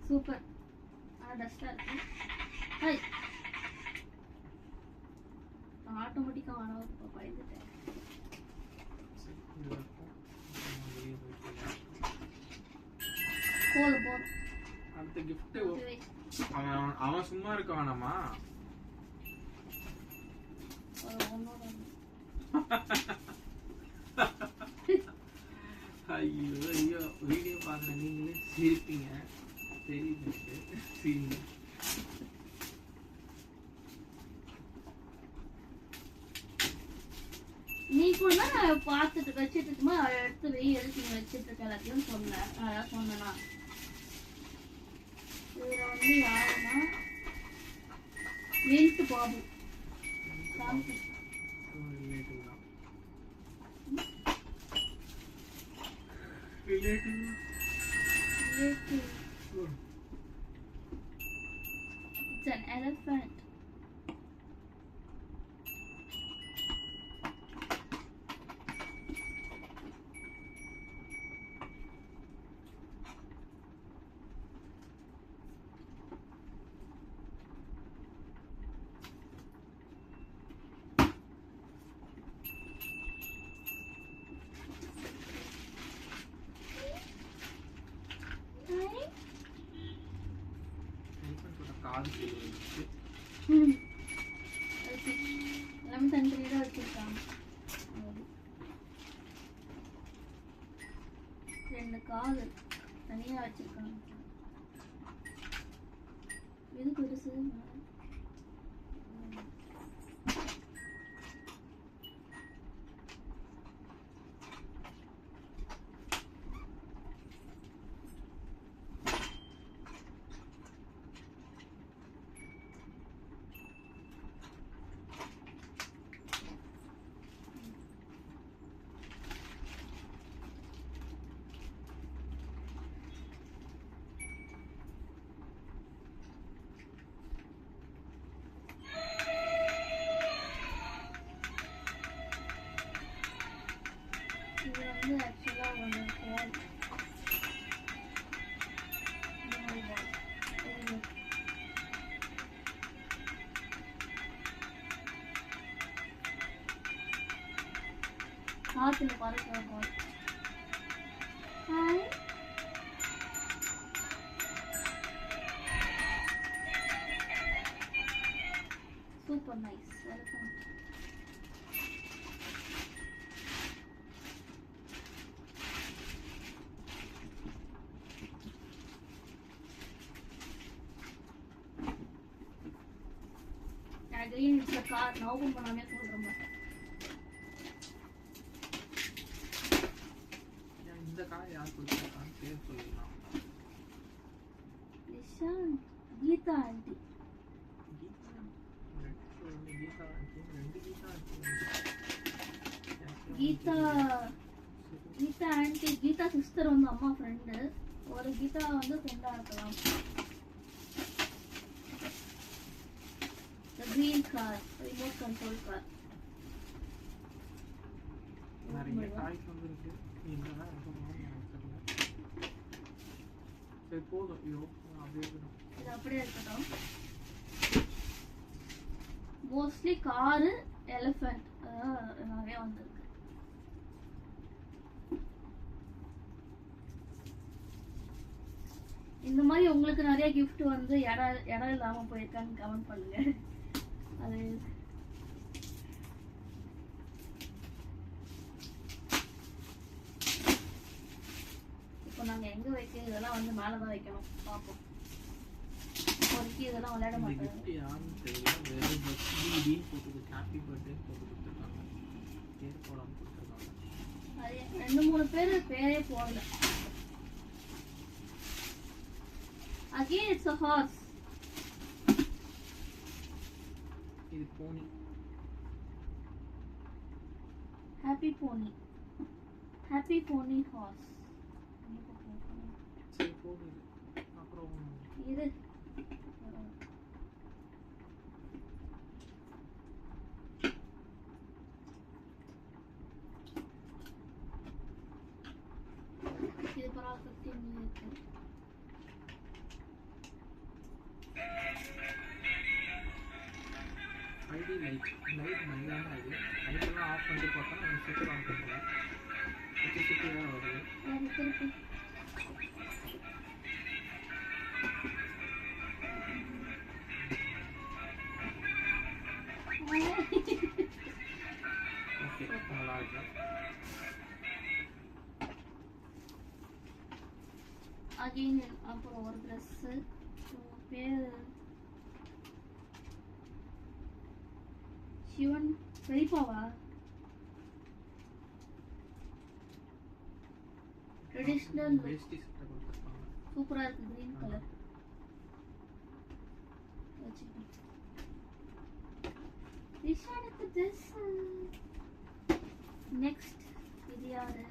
சூப்பர் டஸ்டா இருக்கு ஹாய் ஆட்டோமேட்டிக்கா ஆன் ஆகும் பயந்துட்டேன் போதும் அடுத்த gift அவன் சும்மா இருக்க வேணாமா ஐயோ ஐயோ வீடியோ பார்க்குற நீங்களே சிரிப்பீங்க தெரியுது சிரிங்க நீ கூட நான் பார்த்துட்டு வச்சுட்டு இருக்குமா எடுத்து வெய் எடுத்து வச்சுட்டு இருக்க எல்லாத்தையும் சொன்னேன் அதான் சொன்னேன்னா இதுல வந்து யாருன்னா mint Babu Shanti relative It's an elephant. காது செய்வது எல்லாமே தனித்தனியாக வச்சிருக்காங்க ரெண்டு காது தனியா வச்சிருக்காங்க எது பெருசு actually one of heart in the bottom of the ball. Hi. Super nice. Welcome. Again, it's a car. Now, I'm going to make it. இந்த காய் யார் கொடுத்தாங்க பேர் சொல்லலாம் Nishan Geetha aunty Geetha aunty Geetha sister வந்து அம்மா ஃப்ரெண்டு ஒரு கீதா வந்து ஃப்ரெண்டா இருக்கலாம் the green car remote control car நிறைய காய் வந்துருக்கு என்னன்னா சரி போதும் ஐயோ அப்படியே இது அப்படியே இருக்கட்டும் மோஸ்ட்லி காரு எலிஃபண்ட் நிறைய வந்திருக்கு இந்த மாதிரி உங்களுக்கு நிறைய gift வந்து இடம் இல்லாம போயிருக்கான்னு கமெண்ட் பண்ணுங்க அது இப்போ நாங்க எங்க வைக்க இதெல்லாம் வந்து மேலதான் வைக்கணும் பாப்போம் இப்போதைக்கு இதெல்லாம் விளையாட மாட்டோம் gift யாருன்னு தெரியல வெறும் பர்த்டே போட்டு ஹாப்பி பர்த்டே போட்டு கொடுத்துருக்காங்க பேர் போடாம கொடுத்துருக்காங்க அது 2-3 பேர் பேரே போடல again it's a horse இது போனி ஹாப்பி போனி ஹார்ஸ். சரி போகுது. அப்புறம் இது இது பரவாயில்ல 15 இருக்கு. ஐடி லைட் நல்லான ஐடி. ஐடியெல்லாம் ஆஃப் பண்ணிட்டு பார்த்தா நம்ம சூப்பர் ஆன் பண்ணலாம். சுற்றி வேறு வருது. அது திருப்பி ஓகே நல்லா இருக்கு. அகைன் அப்புறம் ஒரு ட்ரெஸ்ஸு பேர் சிவன் பெரியப்பாவா? ட்ரெடிஷ்னல் வேஷ்டி சட்டை கொடுத்துருப்பாங்க. சூப்பரா இருக்கு கிரீன் கலர். விஷானுக்கு ட்ரெஸ். நெக்ஸ்ட் இது யாரு?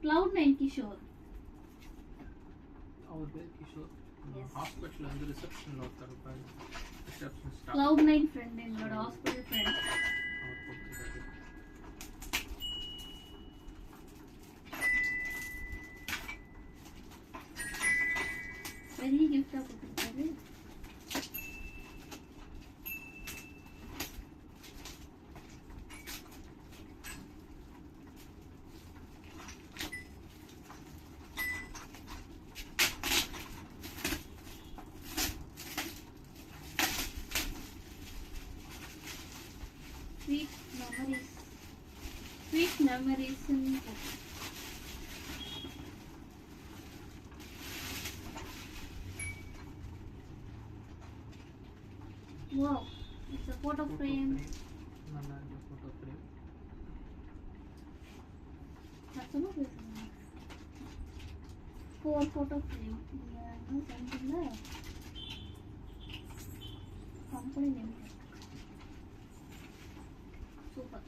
Cloud9 கிஷோர். அவர் பேர் கிஷோர். Yes. ஹாஸ்பிட்டலில் வந்து ரிசப்ஷனில் ஒருத்தர் இருப்பார். Reception staff. Cloud9 ஃப்ரெண்ட், எங்களோட ஹாஸ்பிட்டல் ஃப்ரெண்ட். அவர் கொடுத்துருக்காரு. பெரிய கிஃப்டா கொடுத்துருக்காரு. Sweet memories. Wow, it's a photo frame. நல்லா இருக்கு ஃபோட்டோ ஃப்ரேம். சத்தமா பேசுங்க. 4 photo frame. என்ன செஞ்சீங்க? Company name. சூப்பர்.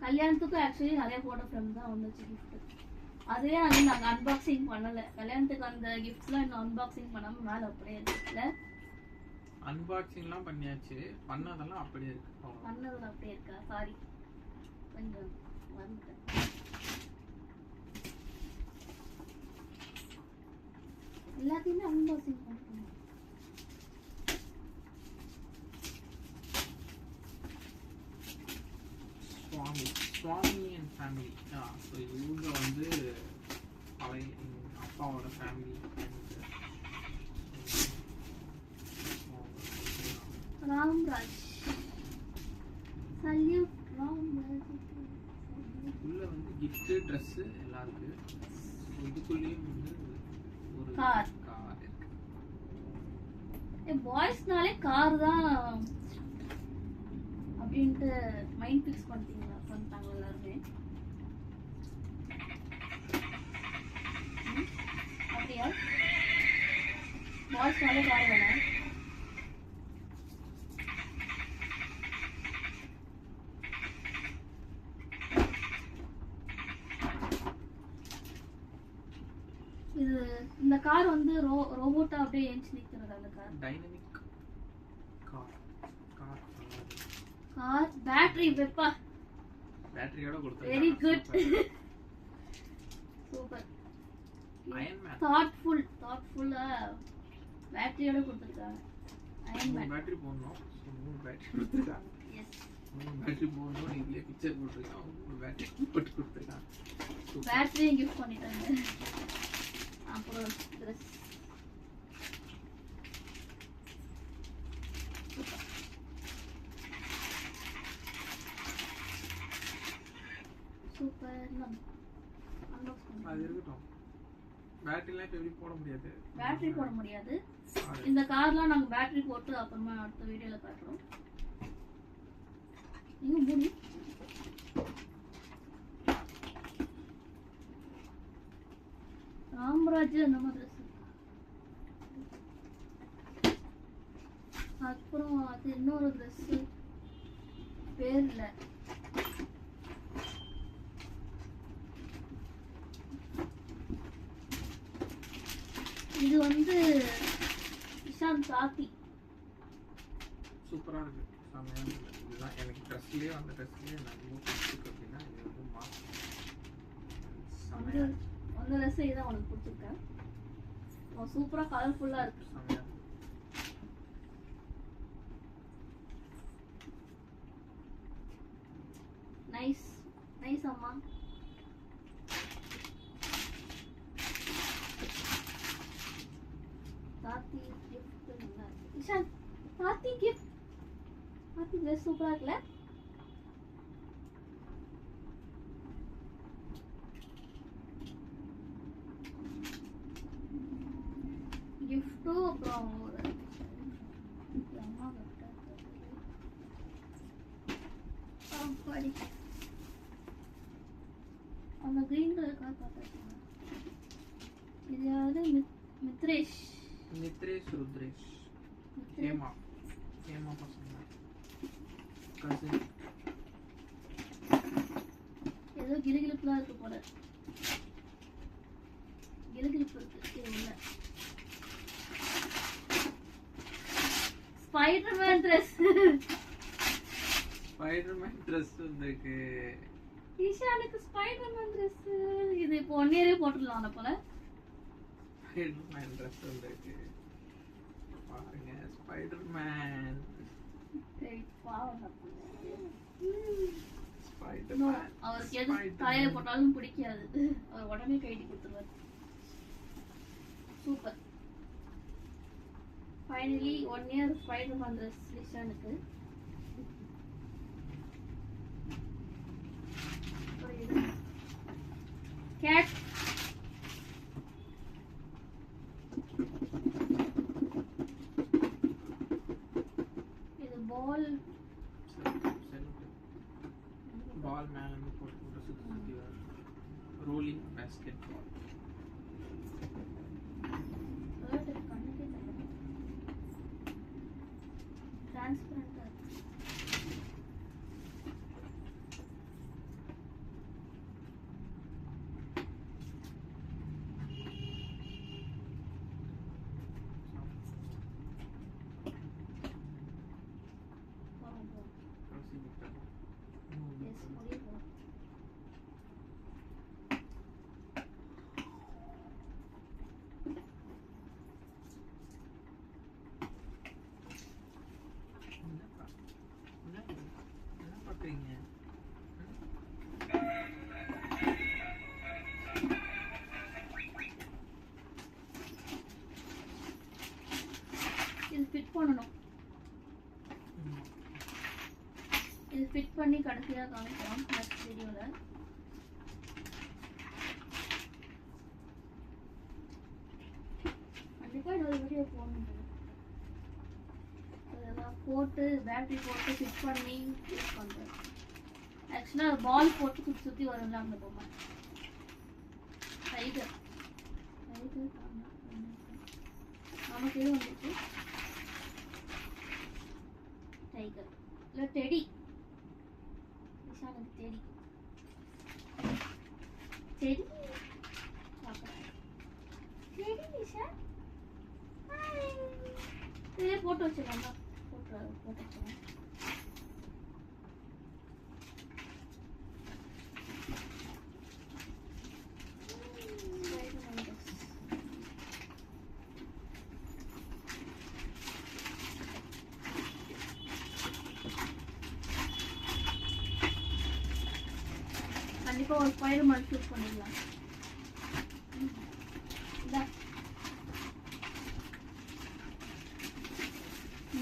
கல்யாணத்துக்கு ஆக்சுவலி நிறைய ஃபோட்டோ ஃப்ரேம் தான் வந்துச்சு gift. அதுவே நாங்கள் அன்பாக்சிங் பண்ணல. கல்யாணத்துக்கு அந்த கிஃப்ட்ஸ்லாம் இன்னும் அன்பாக்சிங் பண்ணாமல் மேலே அப்படியே இருக்குல்ல. அன்பாக்சிங்லாம் பண்ணியாச்சு. பண்ணதெல்லாம் அப்படியே இருக்கு. பண்ணதுல அப்படியே இருக்கா? சாரி, கொஞ்சம் வந்துட்டேன். எல்லாத்தையுமே அன்பாக்சிங் பண்ணணும். சுவாமி அண்ட் ஃபேமிலி. ஸோ இவங்க வந்து பழைய அப்பாவோட ஃபேமிலி. ராம்ராஜ் சல்யூட். ராம்ராஜ் உள்ள வந்து கிஃப்ட் ட்ரெஸ் எல்லாம் இருக்கு. இதுக்குள்ளேயும் வந்து ஒரு கார் இருக்கு. பாய்ஸ்னாலே கார் தான் அப்படின்ட்டு மைண்ட் ஃபிக்ஸ் பண்ணிட்டாங்க எல்லாருமே. அப்படியா? பாய்ஸ்னாலே கார் தானே? இது இந்த கார் வந்து ரோபோட்டா அப்படியே ஏஞ்சி நிக்கிறது. அந்த கார் டைனமிக் கார் பேட்டரி வெப்பா பேட்டரியோட கொடுத்தாங்க. Very good, super. Iron Man தாட்ஃபுல்லா பேட்டரியோட கொடுத்திருக்காங்க. அயன் மேன் பேட்டரி போடணும். ஸோ 3 பேட்டரி கொடுத்துருக்காங்க. எஸ், 3 பேட்டரி போடணும். இதுலேயே பிக்சர் போட்டிருக்காங்க. 3 பேட்டரி போட்டு கொடுத்துருக்காங்க. பேட்டரியும் கிஃப்ட் பண்ணிட்டாங்க. அப்புறம் ட்ரெஸ் சூப்பர். அது இருக்கட்டும். பேட்டரிலாம் இப்போ எப்படி போட முடியாது. பேட்டரி போட முடியாது. இந்த கார்லாம் நாங்கள் பேட்டரி போட்டு அப்புறமா அடுத்த வீடியோவில் காட்டுறோம். நீங்கள் மூடி ராமராஜ் அந்த மாதிரி ட்ரெஸ். அப்புறம் அது இன்னொரு ட்ரெஸ்ஸு பேர் இல்ல. இது வந்து இஷான் சாத்தி. சூப்பரா இருக்கு. செமையா இருக்கு. இதுதான் எனக்கு ட்ரெஸ்லயே அந்த ட்ரெஸ்லயே நிறைய பிடிச்சிருக்கு அப்படின்னா இது வந்து மாஸ்க். செமையா இருக்கு. அந்த ட்ரெஸ் இதான் உனக்கு பிடிச்சிருக்கா? சூப்பரா கலர்ஃபுல்லா இருக்கு. செமையா இருக்கு. நைஸ் நைஸ் அம்மா. சாத்தி gift நல்லா இருக்கு. இஷான் சாத்தி gift. சாத்தி ட்ரெஸ் சூப்பரா இருக்குல்ல? கிஃப்ட்டும் அப்புறம் ஒரு அம்மா கிஃப்ட் அந்த கிரீன் கலர் கார் பார்த்துருக்கீங்க. இது யாரு? மித்ரேஷ். நித்ரேஷ் ருத்ரேஷ் ஹேமா பசங்க கசின். ஏதோ கிலுகிலுப்புலாம் இருக்கு போல. கிலுகிலுப்பு இருக்கு இது உள்ள. Spiderman dress. ஸ்பைடர்மேன் ட்ரெஸ் வந்திருக்கு. ஈஷானுக்கு ஸ்பைடர்மேன் ட்ரெஸ். இது இப்போ 1 இயரே போட்டுடலாம் போல. ஸ்பைடர்மேன் ட்ரெஸ் வந்திருக்கு. பாருங்க ஸ்பைடர்மேன். ஸ்பைடர்மேன். அவருக்கு எது தலையில போட்டாலும் பிடிக்காது. அவர் உடனே கைட்டி கொடுத்துருவார். சூப்பர். ஃபைனலி 1 இயர் ஸ்பைடர்மேன் ட்ரெஸ் ஈஷானுக்கு. கேட். இது பால். பால் மேல இருந்து போட்டு சுத்தி ரோலிங் பாஸ்கெட் பால். டிரான்ஸ்பரண்டா இருக்கு. என்ன பாக்குறீங்க? இது ஃபிட் பண்ணணும். இது ஃபிட் பண்ணி கடைசியா காமிக்கலாம் நெக்ஸ்ட் வீடியோல. கண்டிப்பா இன்னொரு வீடியோ போடணும். இதெல்லாம் போட்டு பேட்டரி போட்டு ஃபிட் பண்ணி யூஸ் பண்றேன். ஆக்சுவலா பால் போட்டு சுத்தி சுத்தி வரும்ல அந்த பொம்மை. டைகர் நமக்கு எது வந்துச்சு? டைகர் இல்ல டெடி. இஷானுக்கு டெடி. Teddy teddy Ishaan. இதே போட்டு வச்சிடலாம். போட்டு வச்சிடலாம். கண்டிப்பா ஒரு ஸ்பைடர்மேன் ஷூட் பண்ணிடலாம்.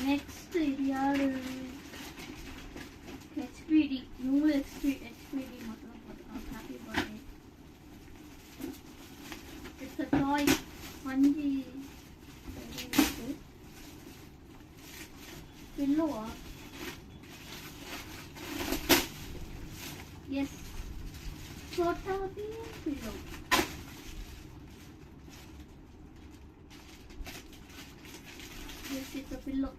நெக்ஸ்ட் இது யாரு? ஹெச்பிடி. நூறு ஹெச்பிடி மட்டும் போட்டுக்கலாம். Happy birthday. It's a toy. மஞ்சி பில்லோவா? Yes. Chhota Bheem pillow. Yes, it's a pillow.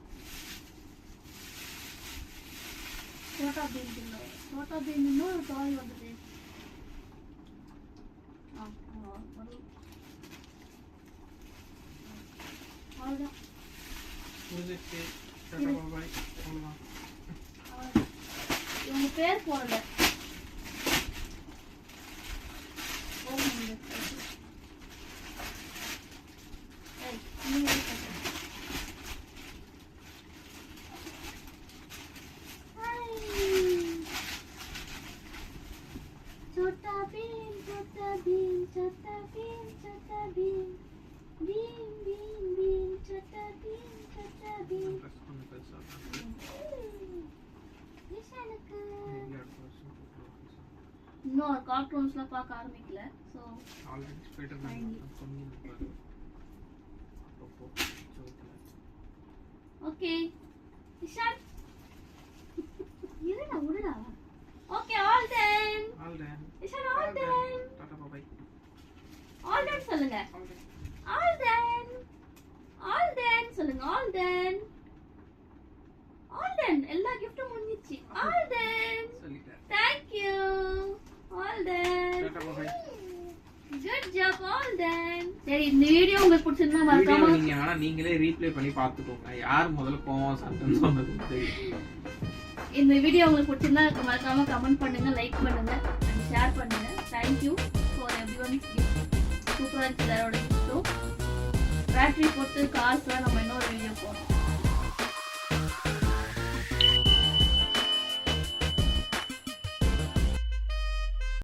Chhota Bheem இல்ல சோட்டா பீம் இன்னொரு டாய் வந்தது அவ்வளோதான் முடிஞ்சிச்சு. டாடா பாய். அவ்வளவுதான். இவங்க பேர் போடல छोटा भीम छोटा भीम छोटा भीम छोटा भीम भीम भीम भीम छोटा भीम छोटा भीम Press பண்ணி பெருசா விஷனுக்கு இங்க அடுத்த வருஷம் போட்டுருவோம். இன்னும் கார்ட்டூன்ஸ்லாம் பார்க்க ஆரம்பிக்கல ஸோ ஆல்ரெடி ஸ்பைடர்மேன் சொன்னீங்க பாரு. அப்போ சோத்துல. ஓகே விஷால் இருடா விடுடா okay all done all done. Vishal all done tata bye. All done சொல்லுங்க ஆல் டன். ஆல் டன் சொல்லுங்க ஆல் டன் எல்லா கிஃப்ட்டும் முடிஞ்சிச்சு ஆல் டன் சொல்லிட்டேன். Thank you all done tata bye. Good job all done சரி இந்த வீடியோ உங்களுக்கு பிடிச்சிருந்தா வீடியோ மறக்காம நீங்க வேணா நீங்களே ரீப்ளே பண்ணி பார்த்துக்கோங்க. யார் முதல்ல கோவம் சண்டைன்னு சொன்னது தெரியும். இந்த வீடியோ உங்களுக்கு பிடிச்சிருந்தா மறக்காம கமெண்ட் பண்ணுங்க லைக் பண்ணுங்க அண்ட் ஷேர் பண்ணுங்க தேங்க் யூ ஃபார் எவ்ரிஒன்ஸ் கிஃப்ட் சூப்பரா இருக்கு எல்லாரோட கிஃப்ட்டும் பேட்டரி போட்டு கார்ஸ்லாம் நம்ம இன்னொரு வீடியோ போடுறோம்